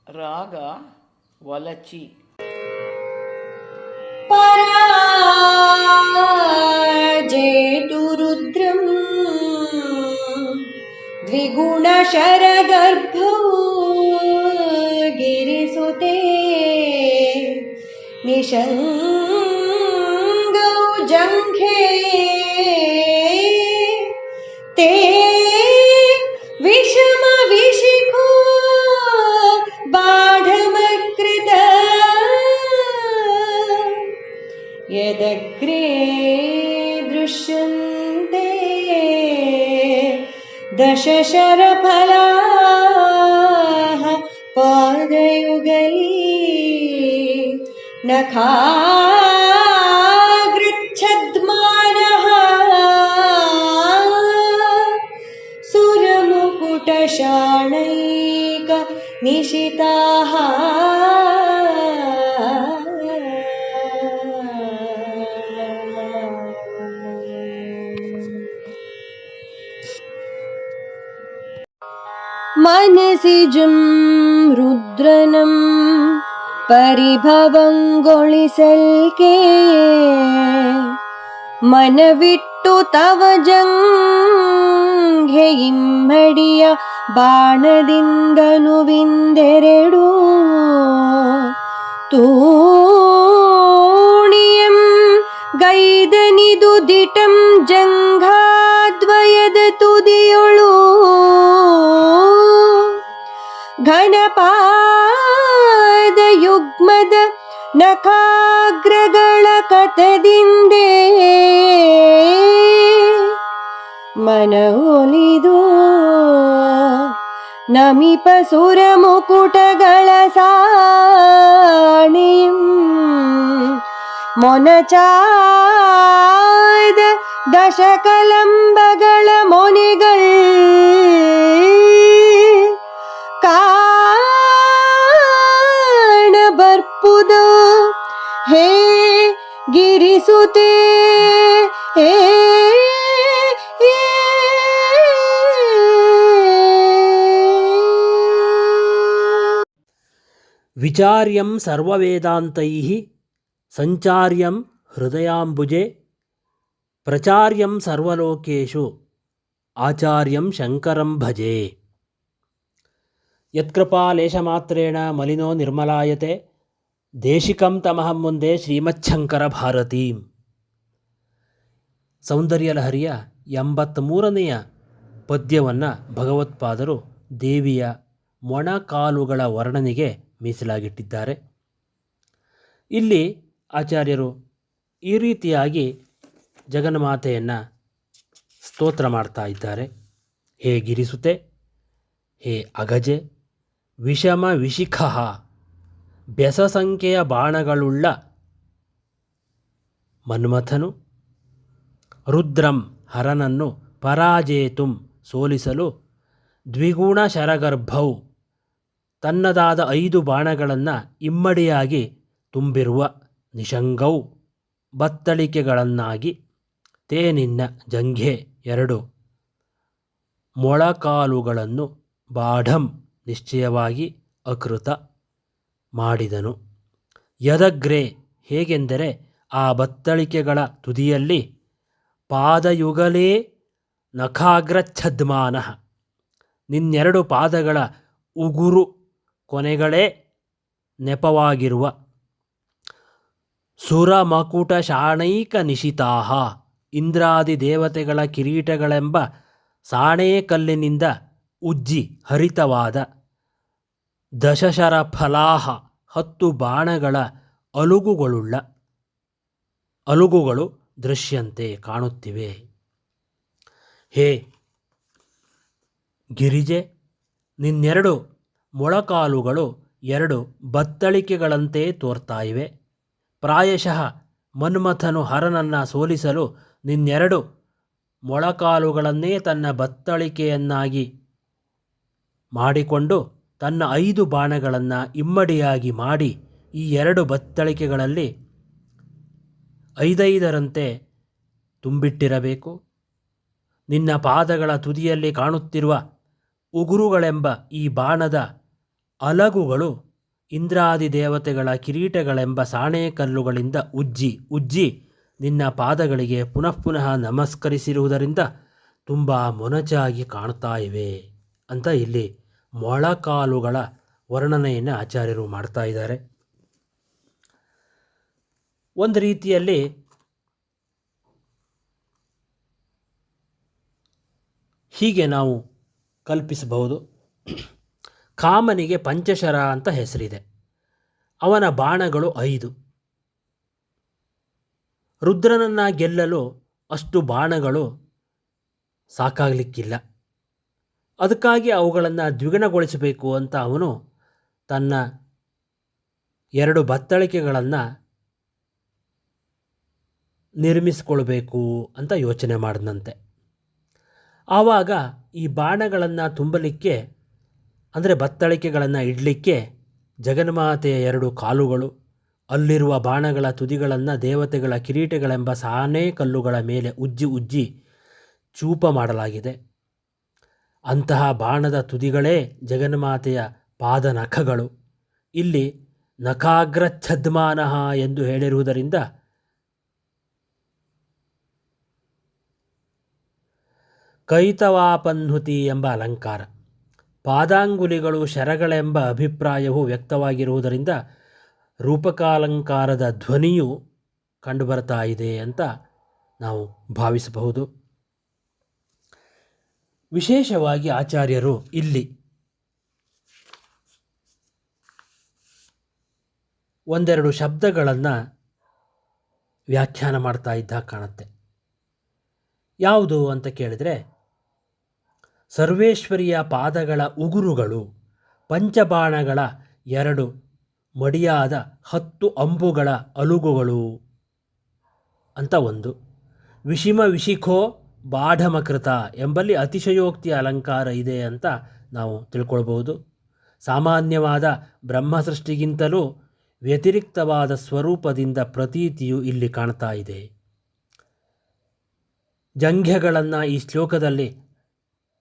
ರಾಗ ವಲಚಿ. ಪರಾಜೇತು ರುದ್ರಂ ದ್ವಿಗುಣಶರಗರ್ಭೋ ಗಿರಿಸುತೆ ನಿಷಂಗೌ ಜಂಘೆ ತೇ ವಿಷಮ ವಿಶಿಖೋ ಬಾಢಮಕೃತ ಯದಗ್ರೇ ದೃಶ್ಯಂತೆ ದಶಶರಫಲಾಃ ಪಾದಯುಗಲೀ ನಖಾಗೃಚ್ಛದ್ಮಾನಃ ಸುರಮುಕುಟಶಾಣೈಕ ನಿಶಿತಾಃ ಮನಸಿ ಜಂ ರುದ್ರನಂ ಪರಿಭವಂಗೊಳಿಸಲ್ಕೆ ಮನವಿಟ್ಟು ತವ ಜಂಘೆ ಇಮ್ಮಡಿಯ ಬಾಣದಿಂದನು ವಿಂದೆರಡು ತೂಣಿಯಂ ಗೈದನಿದು ದಿಟಂ ಜಂಘಾದ್ವಯದ ತುದಿಯೊಳು ಘನಪಾದ ಯುಗ್ಮದ ನಖಾಗ್ರಗಳ ಕಥದಿಂದೆ ಮನ ಒಲಿದು ನಮಿಪ ಸುರ ಮುಕುಟಗಳ ಸಾಣಿಂ ಮೊನಚಾದ ದಶಕಲಂಬಗಳ ಮೊನೆಗಳ್ ಕಾಣ ಬರ್ಪುದ ಹೇ ಗಿರಿಸುತೆ ವಿಚಾರ್ಯಂ ಸರ್ವವೇದಾಂತೈಃ ಸಂಚಾರ್ಯಂ ಹೃದಯಾಂಬುಜೆ ಪ್ರಚಾರ್ಯಂ ಸರ್ವಲೋಕೇಶು ಆಚಾರ್ಯಂ ಶಂಕರಂ ಭಜೆ. ಯತ್ಕೃಪಾಲೇಶಮಾತ್ರೇಣ ಮಲಿನೋ ನಿರ್ಮಲಾಯತೆ ದೇಶಿಕಂ ತಮಹಂ ಮುಂದೆ ಶ್ರೀಮಚ್ಛಂಕರ ಭಾರತೀಂ. ಸೌಂದರ್ಯಲಹರಿಯ 83ನೆಯ ಪದ್ಯವನ್ನು ಭಗವತ್ಪಾದರು ದೇವಿಯ ಮೊಣಕಾಲುಗಳ ವರ್ಣನೆಗೆ ಮೀಸಲಾಗಿಟ್ಟಿದ್ದಾರೆ. ಇಲ್ಲಿ ಆಚಾರ್ಯರು ಈ ರೀತಿಯಾಗಿ ಜಗನ್ಮಾತೆಯನ್ನು ಸ್ತೋತ್ರ ಮಾಡ್ತಾ ಇದ್ದಾರೆ. ಹೇ ಗಿರಿಸುತೆ, ಹೇ ಅಗಜೆ, ವಿಷಮ ವಿಶಿಖಃ ಬೆಸಸಂಖ್ಯೆಯ ಬಾಣಗಳುಳ್ಳ ಮನ್ಮಥನು, ರುದ್ರಂ ಹರನನ್ನು ಪರಾಜೇತುಂ ಸೋಲಿಸಲು, ದ್ವಿಗುಣ ಶರಗರ್ಭೌ ತನ್ನದಾದ 5 ಬಾಣಗಳನ್ನು ಇಮ್ಮಡಿಯಾಗಿ ತುಂಬಿರುವ, ನಿಷಂಗೌ ಬತ್ತಳಿಕೆಗಳನ್ನಾಗಿ, ತೇ ನಿನ್ನ ಜಂಘೆ 2 ಮೊಳಕಾಲುಗಳನ್ನು ಬಾಢಂ ನಿಶ್ಚಯವಾಗಿ ಅಕೃತ ಮಾಡಿದನು. ಯದಗ್ರೆ ಹೇಗೆಂದರೆ ಆ ಬತ್ತಳಿಕೆಗಳ ತುದಿಯಲ್ಲಿ, ಪಾದಯುಗಲೇ ನಖಾಗ್ರಚ್ಛದ್ಮಾನಃ ನಿನ್ನೆರಡು ಪಾದಗಳ ಉಗುರು ಕೊನೆಗಳೇ ನೆಪವಾಗಿರುವ, ಸುರಮಕುಟ ಶಾಣೈಕ ನಿಶಿತಾಹ ಇಂದ್ರಾದಿ ದೇವತೆಗಳ ಕಿರೀಟಗಳೆಂಬ ಸಾಣೇಕಲ್ಲಿನಿಂದ ಉಜ್ಜಿ ಹರಿತವಾದ, ದಶಶರ ಫಲಾಹ 10 ಬಾಣಗಳ ಅಲುಗುಗಳು ದೃಶ್ಯಂತೆ ಕಾಣುತ್ತಿವೆ. ಹೇ ಗಿರಿಜೆ, ನಿನ್ನೆರಡು ಮೊಳಕಾಲುಗಳು 2 ಬತ್ತಳಿಕೆಗಳಂತೆ ತೋರ್ತಾ ಇವೆ. ಪ್ರಾಯಶಃ ಮನ್ಮಥನು ಹರನನ್ನು ಸೋಲಿಸಲು ನಿನ್ನೆರಡು ಮೊಳಕಾಲುಗಳನ್ನೇ ತನ್ನ ಬತ್ತಳಿಕೆಯನ್ನಾಗಿ ಮಾಡಿಕೊಂಡು ತನ್ನ 5 ಬಾಣಗಳನ್ನು ಇಮ್ಮಡಿಯಾಗಿ ಮಾಡಿ ಈ 2 ಬತ್ತಳಿಕೆಗಳಲ್ಲಿ 5 ತುಂಬಿಟ್ಟಿರಬೇಕು. ನಿನ್ನ ಪಾದಗಳ ತುದಿಯಲ್ಲಿ ಕಾಣುತ್ತಿರುವ ಉಗುರುಗಳೆಂಬ ಈ ಬಾಣದ ಅಲಗುಗಳು ಇಂದ್ರಾದಿ ದೇವತೆಗಳ ಕಿರೀಟಗಳೆಂಬ ಸಾಣೇಕಲ್ಲುಗಳಿಂದ ಉಜ್ಜಿ ಉಜ್ಜಿ ನಿನ್ನ ಪಾದಗಳಿಗೆ ಪುನಃ ಪುನಃ ನಮಸ್ಕರಿಸಿರುವುದರಿಂದ ತುಂಬ ಮೊನಚಾಗಿ ಕಾಣ್ತಾ ಇವೆ ಅಂತ ಇಲ್ಲಿ ಮೊಳಕಾಲುಗಳ ವರ್ಣನೆಯನ್ನು ಆಚಾರ್ಯರು ಮಾಡ್ತಾ ಇದ್ದಾರೆ. ಒಂದು ರೀತಿಯಲ್ಲಿ ಹೀಗೆ ನಾವು ಕಲ್ಪಿಸಬಹುದು. ಕಾಮನಿಗೆ ಪಂಚಶರ ಅಂತ ಹೆಸರಿದೆ. ಅವನ ಬಾಣಗಳು 5. ರುದ್ರನನ್ನು ಗೆಲ್ಲಲು ಅಷ್ಟು ಬಾಣಗಳು ಸಾಕಾಗಲಿಕ್ಕಿಲ್ಲ. ಅದಕ್ಕಾಗಿ ಅವುಗಳನ್ನು ದ್ವಿಗುಣಗೊಳಿಸಬೇಕು ಅಂತ ಅವನು ತನ್ನ 2 ಬತ್ತಳಿಕೆಗಳನ್ನು ನಿರ್ಮಿಸಿಕೊಳ್ಬೇಕು ಅಂತ ಯೋಚನೆ ಮಾಡಿದಂತೆ. ಆವಾಗ ಈ ಬಾಣಗಳನ್ನು ತುಂಬಲಿಕ್ಕೆ ಅಂದರೆ ಬತ್ತಳಿಕೆಗಳನ್ನು ಇಡಲಿಕ್ಕೆ ಜಗನ್ಮಾತೆಯ 2 ಕಾಲುಗಳು, ಅಲ್ಲಿರುವ ಬಾಣಗಳ ತುದಿಗಳನ್ನು ದೇವತೆಗಳ ಕಿರೀಟಗಳೆಂಬ ಸಾನೇ ಕಲ್ಲುಗಳ ಮೇಲೆ ಉಜ್ಜಿ ಉಜ್ಜಿ ಚೂಪ ಮಾಡಲಾಗಿದೆ. ಅಂತಹ ಬಾಣದ ತುದಿಗಳೇ ಜಗನ್ಮಾತೆಯ ಪಾದನಖಗಳು. ಇಲ್ಲಿ ನಖಾಗ್ರಚ್ಛದ್ಮಾನಃ ಎಂದು ಹೇಳಿರುವುದರಿಂದ ಕೈತವಾಪನ್ಹುತಿ ಎಂಬ ಅಲಂಕಾರ. ಪಾದಾಂಗುಲಿಗಳು ಶರಗಳೆಂಬ ಅಭಿಪ್ರಾಯವು ವ್ಯಕ್ತವಾಗಿರುವುದರಿಂದ ರೂಪಕಾಲಂಕಾರದ ಧ್ವನಿಯು ಕಂಡುಬರ್ತಾ ಇದೆ ಅಂತ ನಾವು ಭಾವಿಸಬಹುದು. ವಿಶೇಷವಾಗಿ ಆಚಾರ್ಯರು ಇಲ್ಲಿ ಒಂದೆರಡು ಶಬ್ದಗಳನ್ನು ವ್ಯಾಖ್ಯಾನ ಮಾಡ್ತಾ ಇದ್ದ ಕಾಣುತ್ತೆ. ಯಾವುದು ಅಂತ ಕೇಳಿದರೆ, ಸರ್ವೇಶ್ವರಿಯ ಪಾದಗಳ ಉಗುರುಗಳು ಪಂಚಬಾಣಗಳ 2 ಮಡಿಯಾದ 10 ಅಂಬುಗಳ ಅಲುಗುಗಳು ಅಂತ ಒಂದು. ವಿಷಿಮ ವಿಶಿಖೋ ಬಾಢಮಕೃತ ಎಂಬಲ್ಲಿ ಅತಿಶಯೋಕ್ತಿಯ ಅಲಂಕಾರ ಇದೆ ಅಂತ ನಾವು ತಿಳ್ಕೊಳ್ಬೋದು. ಸಾಮಾನ್ಯವಾದ ಬ್ರಹ್ಮಸೃಷ್ಟಿಗಿಂತಲೂ ವ್ಯತಿರಿಕ್ತವಾದ ಸ್ವರೂಪದಿಂದ ಪ್ರತೀತಿಯು ಇಲ್ಲಿ ಕಾಣ್ತಾ ಇದೆ. ಜಂಘ್ಯಗಳನ್ನು ಈ ಶ್ಲೋಕದಲ್ಲಿ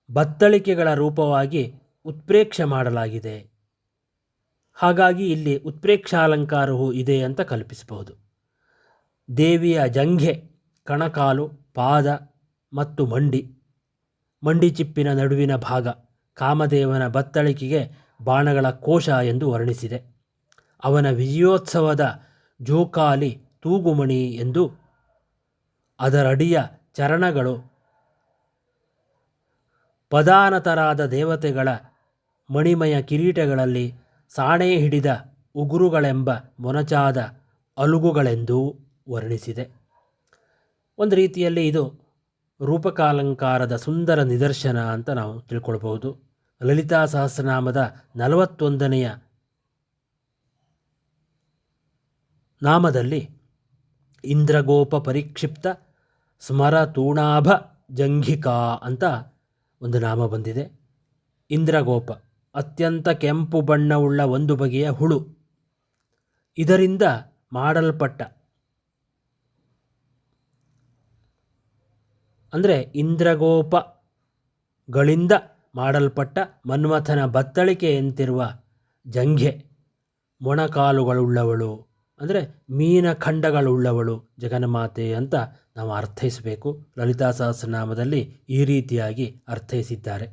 ಬತ್ತಳಿಕೆಗಳ ರೂಪವಾಗಿ ಉತ್ಪ್ರೇಕ್ಷೆ ಮಾಡಲಾಗಿದೆ. ಹಾಗಾಗಿ ಇಲ್ಲಿ ಉತ್ಪ್ರೇಕ್ಷಾಲಂಕಾರವೂ ಇದೆ ಅಂತ ಕಲ್ಪಿಸಬಹುದು. ದೇವಿಯ ಜಂಘೆ, ಕಣಕಾಲು, ಪಾದ ಮತ್ತು ಮಂಡಿ ಚಿಪ್ಪಿನ ನಡುವಿನ ಭಾಗ ಕಾಮದೇವನ ಬತ್ತಳಿಕೆಗೆ ಬಾಣಗಳ ಕೋಶ ಎಂದು ವರ್ಣಿಸಿದೆ. ಅವನ ವಿಜಯೋತ್ಸವದ ಜೋಕಾಲಿ ತೂಗುಮಣಿ ಎಂದು, ಅದರಡಿಯ ಚರಣಗಳು ಪದಾನತರಾದ ದೇವತೆಗಳ ಮಣಿಮಯ ಕಿರೀಟಗಳಲ್ಲಿ ಸಾಣೆ ಹಿಡಿದ ಉಗುರುಗಳೆಂಬ ಮೊನಚಾದ ಅಲುಗುಗಳೆಂದೂ ವರ್ಣಿಸಿದೆ. ಒಂದು ರೀತಿಯಲ್ಲಿ ಇದು ರೂಪಕಾಲಂಕಾರದ ಸುಂದರ ನಿದರ್ಶನ ಅಂತ ನಾವು ತಿಳ್ಕೊಳ್ಬಹುದು. ಲಲಿತಾ ಸಹಸ್ರನಾಮದ 41ನೆಯ ನಾಮದಲ್ಲಿ ಇಂದ್ರಗೋಪ ಪರಿಕ್ಷಿಪ್ತ ಸ್ಮರತೂಣಾಭ ಜಂಘಿಕಾ ಅಂತ ಒಂದು ನಾಮ ಬಂದಿದೆ. ಇಂದ್ರಗೋಪ ಅತ್ಯಂತ ಕೆಂಪು ಬಣ್ಣವುಳ್ಳ ಒಂದು ಬಗೆಯ ಹುಳು. ಇದರಿಂದ ಮಾಡಲ್ಪಟ್ಟ ಅಂದರೆ ಇಂದ್ರಗೋಪಗಳಿಂದ ಮಾಡಲ್ಪಟ್ಟ ಮನ್ಮಥನ ಬತ್ತಳಿಕೆಯಂತಿರುವ ಜಂಘೆ, ಮೊಣಕಾಲುಗಳುಳ್ಳವಳು ಅಂದರೆ ಮೀನಖಂಡಗಳುಳ್ಳವಳು ಜಗನ್ಮಾತೆ ಅಂತ ನಾವು ಅರ್ಥೈಸಬೇಕು. ಲಲಿತಾ ಸಹಸ್ರನಾಮದಲ್ಲಿ ಈ ರೀತಿಯಾಗಿ ಅರ್ಥೈಸಿದ್ದಾರೆ.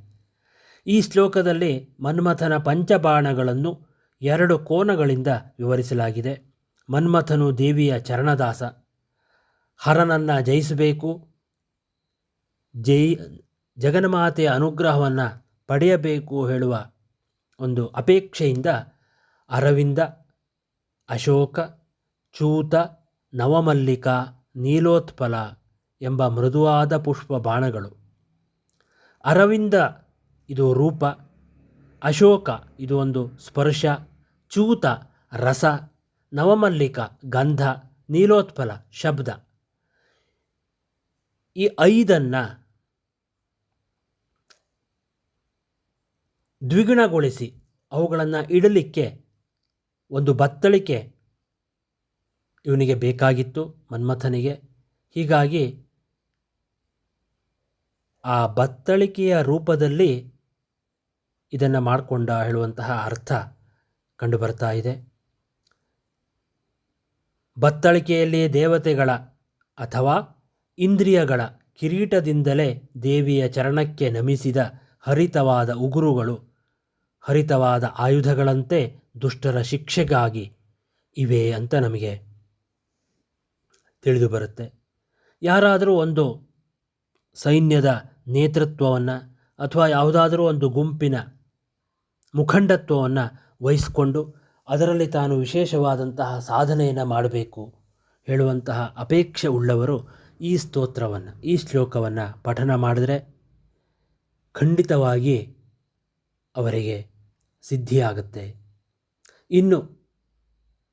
ಈ ಶ್ಲೋಕದಲ್ಲಿ ಮನ್ಮಥನ ಪಂಚಬಾಣಗಳನ್ನು 2 ಕೋನಗಳಿಂದ ವಿವರಿಸಲಾಗಿದೆ. ಮನ್ಮಥನು ದೇವಿಯ ಚರಣದಾಸ, ಹರನನ್ನು ಜಯಿಸಬೇಕು, ಜಗನ್ಮಾತೆಯ ಅನುಗ್ರಹವನ್ನು ಪಡೆಯಬೇಕು ಹೇಳುವ ಒಂದು ಅಪೇಕ್ಷೆಯಿಂದ ಅರವಿಂದ, ಅಶೋಕ, ಚೂತ, ನವಮಲ್ಲಿಕ, ನೀಲೋತ್ಪಲ ಎಂಬ ಮೃದುವಾದ ಪುಷ್ಪ ಬಾಣಗಳು. ಅರವಿಂದ ಇದು ರೂಪ, ಅಶೋಕ ಇದು ಒಂದು ಸ್ಪರ್ಶ, ಚೂತ ರಸ, ನವಮಲ್ಲಿಕ ಗಂಧ, ನೀಲೋತ್ಪಲ ಶಬ್ದ. ಈ 5 ದ್ವಿಗುಣಗೊಳಿಸಿ ಅವುಗಳನ್ನು ಇಡಲಿಕ್ಕೆ ಒಂದು ಬತ್ತಳಿಕೆ ಇವನಿಗೆ ಬೇಕಾಗಿತ್ತು, ಮನ್ಮಥನಿಗೆ. ಹೀಗಾಗಿ ಆ ಬತ್ತಳಿಕೆಯ ರೂಪದಲ್ಲಿ ಇದನ್ನು ಮಾಡಿಕೊಂಡ ಹೇಳುವಂತಹ ಅರ್ಥ ಕಂಡುಬರ್ತಾ ಇದೆ. ಬತ್ತಳಿಕೆಯಲ್ಲಿ ದೇವತೆಗಳ ಅಥವಾ ಇಂದ್ರಿಯಗಳ ಕಿರೀಟದಿಂದಲೇ ದೇವಿಯ ಚರಣಕ್ಕೆ ನಮಿಸಿದ ಹರಿತವಾದ ಉಗುರುಗಳು ಹರಿತವಾದ ಆಯುಧಗಳಂತೆ ದುಷ್ಟರ ಶಿಕ್ಷೆಗಾಗಿ ಇವೆ ಅಂತ ನಮಗೆ ತಿಳಿದು ಬರುತ್ತೆ. ಯಾರಾದರೂ ಒಂದು ಸೈನ್ಯದ ನೇತೃತ್ವವನ್ನು ಅಥವಾ ಯಾವುದಾದರೂ ಒಂದು ಗುಂಪಿನ ಮುಖಂಡತ್ವವನ್ನು ವಹಿಸಿಕೊಂಡು ಅದರಲ್ಲಿ ತಾನು ವಿಶೇಷವಾದಂತಹ ಸಾಧನೆಯನ್ನು ಮಾಡಬೇಕು ಹೇಳುವಂತಹ ಅಪೇಕ್ಷೆ ಉಳ್ಳವರು ಈ ಸ್ತೋತ್ರವನ್ನು, ಈ ಶ್ಲೋಕವನ್ನು ಪಠನ ಮಾಡಿದರೆ ಖಂಡಿತವಾಗಿ ಅವರಿಗೆ ಸಿದ್ಧಿಯಾಗುತ್ತೆ. ಇನ್ನು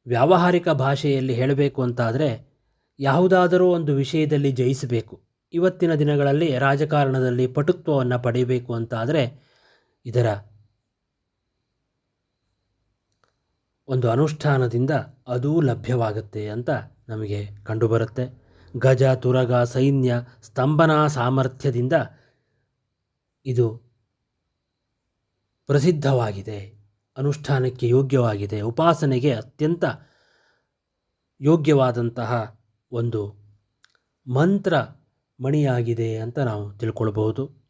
ವ್ಯಾವಹಾರಿಕ ಭಾಷೆಯಲ್ಲಿ ಹೇಳಬೇಕು ಅಂತಾದರೆ, ಯಾವುದಾದರೂ ಒಂದು ವಿಷಯದಲ್ಲಿ ಜಯಿಸಬೇಕು. ಇವತ್ತಿನ ದಿನಗಳಲ್ಲಿ ರಾಜಕಾರಣದಲ್ಲಿ ಪಟುತ್ವವನ್ನು ಪಡೆಯಬೇಕು ಅಂತಾದರೆ ಇದರ ಒಂದು ಅನುಷ್ಠಾನದಿಂದ ಅದೂ ಲಭ್ಯವಾಗುತ್ತೆ ಅಂತ ನಮಗೆ ಕಂಡುಬರುತ್ತೆ. ಗಜ ತುರಗ ಸೈನ್ಯ ಸ್ತಂಭನಾ ಸಾಮರ್ಥ್ಯದಿಂದ ಇದು ಪ್ರಸಿದ್ಧವಾಗಿದೆ, ಅನುಷ್ಠಾನಕ್ಕೆ ಯೋಗ್ಯವಾಗಿದೆ, ಉಪಾಸನೆಗೆ ಅತ್ಯಂತ ಯೋಗ್ಯವಾದಂತಹ ಒಂದು ಮಂತ್ರ ಮಣಿಯಾಗಿದೆ ಅಂತ ನಾವು ತಿಳ್ಕೊಳ್ಬಹುದು.